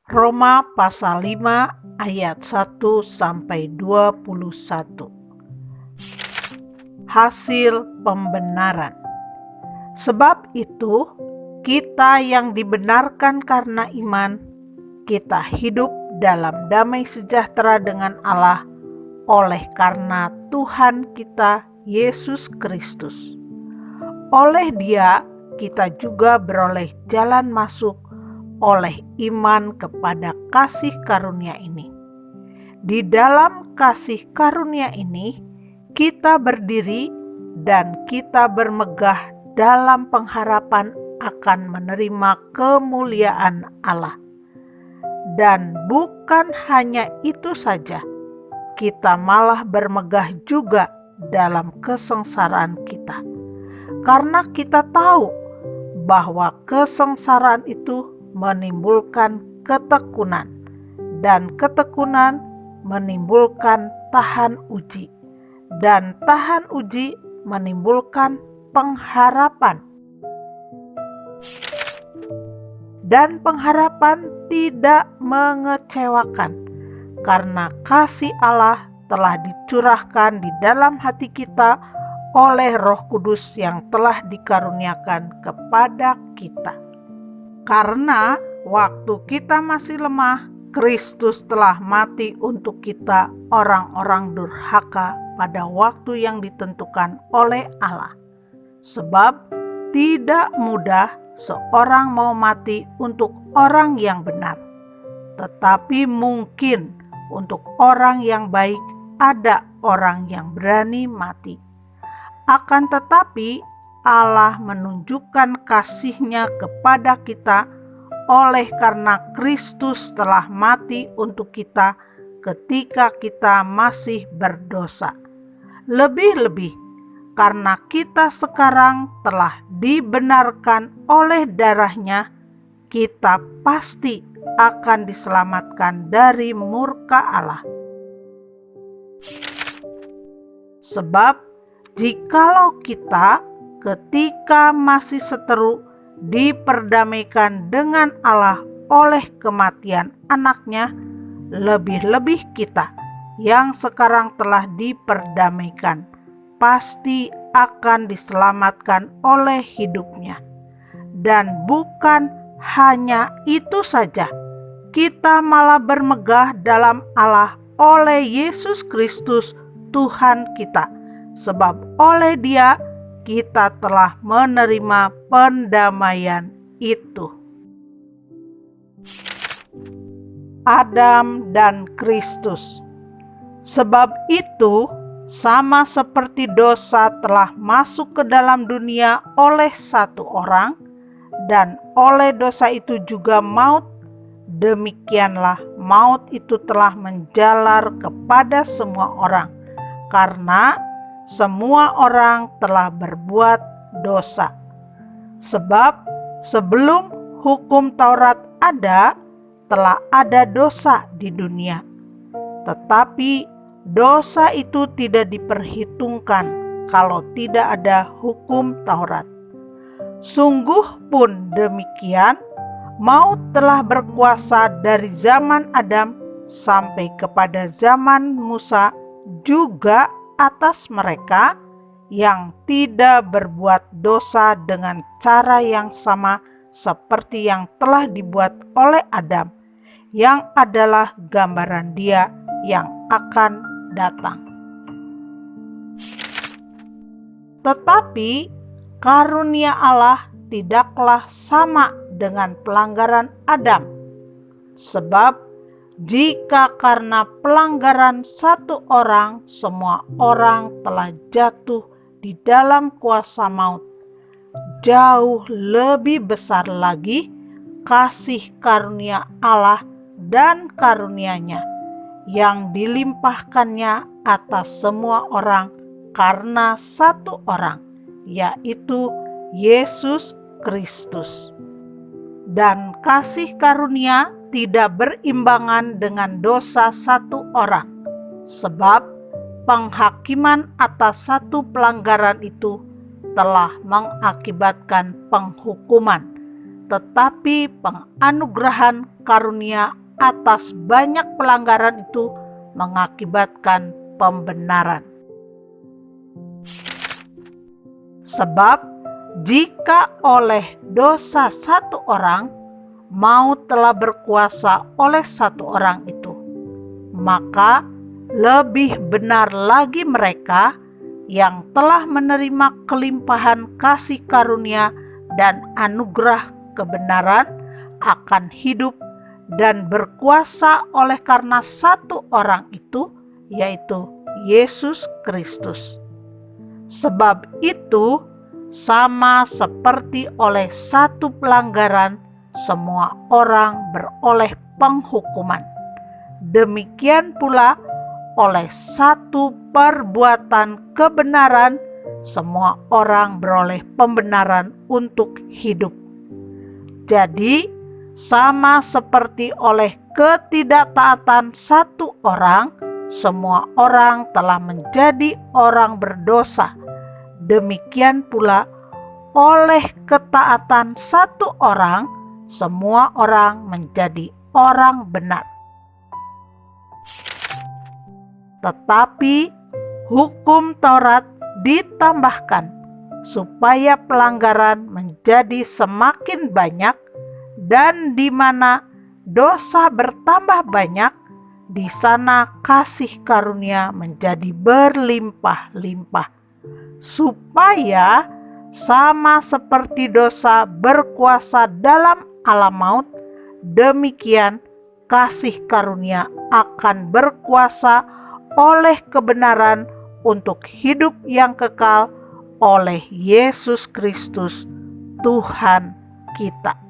Roma pasal 5 ayat 1 sampai 21. Hasil pembenaran. Sebab itu, kita yang dibenarkan karena iman, kita hidup dalam damai sejahtera dengan Allah oleh karena Tuhan kita Yesus Kristus. Oleh Dia kita juga beroleh jalan masuk oleh iman kepada kasih karunia ini. Di dalam kasih karunia ini, kita berdiri dan kita bermegah dalam pengharapan akan menerima kemuliaan Allah. Dan bukan hanya itu saja, kita malah bermegah juga dalam kesengsaraan kita. Karena kita tahu bahwa kesengsaraan itu menimbulkan ketekunan, dan ketekunan menimbulkan tahan uji, dan tahan uji menimbulkan pengharapan. Dan pengharapan tidak mengecewakan, karena kasih Allah telah dicurahkan di dalam hati kita oleh Roh Kudus yang telah dikaruniakan kepada kita. Karena waktu kita masih lemah, Kristus telah mati untuk kita orang-orang durhaka pada waktu yang ditentukan oleh Allah. Sebab tidak mudah seorang mau mati untuk orang yang benar, tetapi mungkin untuk orang yang baik ada orang yang berani mati. Akan tetapi Allah menunjukkan kasih-Nya kepada kita oleh karena Kristus telah mati untuk kita ketika kita masih berdosa. Lebih-lebih karena kita sekarang telah dibenarkan oleh darah-Nya, kita pasti akan diselamatkan dari murka Allah. Sebab jikalau kita ketika masih seteru diperdamaikan dengan Allah oleh kematian anaknya, lebih-lebih kita yang sekarang telah diperdamaikan pasti akan diselamatkan oleh hidupnya. Dan bukan hanya itu saja, kita malah bermegah dalam Allah oleh Yesus Kristus Tuhan kita. Sebab oleh Dia kita telah menerima pendamaian itu. Adam dan Kristus. Sebab itu, sama seperti dosa telah masuk ke dalam dunia oleh satu orang, dan oleh dosa itu juga maut, demikianlah maut itu telah menjalar kepada semua orang, karena semua orang telah berbuat dosa. Sebab sebelum hukum Taurat ada, telah ada dosa di dunia. Tetapi dosa itu tidak diperhitungkan kalau tidak ada hukum Taurat. Sungguh pun demikian, maut telah berkuasa dari zaman Adam sampai kepada zaman Musa juga atas mereka yang tidak berbuat dosa dengan cara yang sama seperti yang telah dibuat oleh Adam, yang adalah gambaran Dia yang akan datang. Tetapi karunia Allah tidaklah sama dengan pelanggaran Adam. Sebab jika karena pelanggaran satu orang semua orang telah jatuh di dalam kuasa maut, jauh lebih besar lagi kasih karunia Allah dan karunia-Nya yang dilimpahkannya atas semua orang karena satu orang, yaitu Yesus Kristus. Dan kasih karunia tidak berimbangan dengan dosa satu orang, sebab penghakiman atas satu pelanggaran itu telah mengakibatkan penghukuman, tetapi penganugerahan karunia atas banyak pelanggaran itu mengakibatkan pembenaran. Sebab jika oleh dosa satu orang, maut telah berkuasa oleh satu orang itu, maka lebih benar lagi mereka yang telah menerima kelimpahan kasih karunia dan anugerah kebenaran akan hidup dan berkuasa oleh karena satu orang itu, yaitu Yesus Kristus. Sebab itu, sama seperti oleh satu pelanggaran semua orang beroleh penghukuman, demikian pula oleh satu perbuatan kebenaran semua orang beroleh pembenaran untuk hidup. Jadi, sama seperti oleh ketidaktaatan satu orang, semua orang telah menjadi orang berdosa. Demikian pula oleh ketaatan satu orang, semua orang menjadi orang benar. Tetapi hukum Taurat ditambahkan supaya pelanggaran menjadi semakin banyak, dan di mana dosa bertambah banyak, di sana kasih karunia menjadi berlimpah-limpah, supaya sama seperti dosa berkuasa dalam alam maut, demikian kasih karunia akan berkuasa oleh kebenaran untuk hidup yang kekal oleh Yesus Kristus Tuhan kita.